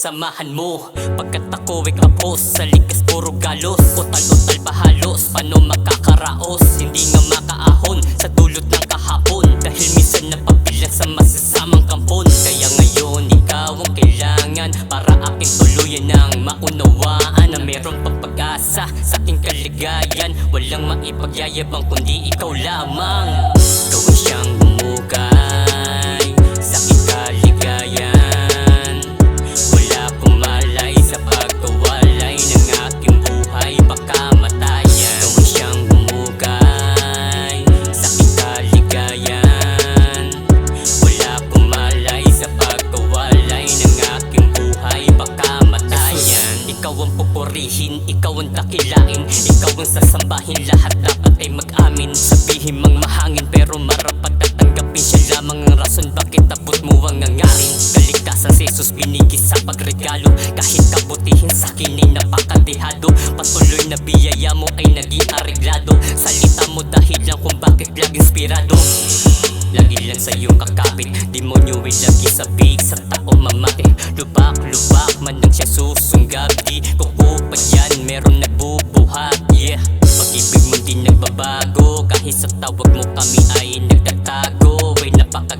samahan mo. Pagkat ako ay kapos, sa likas puro galos. Utal-utal pa halos, paano makakaraos? Hindi nga makaahon sa dulot ng kahapon, dahil minsan napabilang sa masasamang kampon. Kaya ngayon ikaw ang kailangan para aking tuluyan ng maunawaan na meron pang pag-asa sa aking kaligayan. Walang maipagyayabang kundi ikaw lamang. Gawin siyang humukay sa aking kaligayan. Wala pong malay sa pagkawalay ng aking buhay, pagkamatayan. Gawin siyang humukay sa aking kaligayan. Wala pong malay sa pagkawalay ng aking buhay, pagkamatayan. Ikaw ang pupurihin, ikaw ang dakilain, ikaw ang sasambahin, lahat dapat ay mag-amin. Sabihin mang mahangin pero marapat at tanggapin, siya lamang ang rason bakit abot mo ang hangarin. Kaligtasan si Jesus binigay sa pagregalo, kahit kabutihin sa akin ay napakadehado. Patuloy na biyaya mo ay naging areglado, salita mo dahil lang kung bakit laging inspirado. Lagi lang sa iyong kakapit, demonyo ay lagi sabik sa tao mamati. Lubak-lubak man lang siya susunggab, di kukupa yan, meron nagbubuhat. Yeah, pag-ibig mo din nagbabago, kahit sa tawag mo kami ay nagtatago. Ay napaka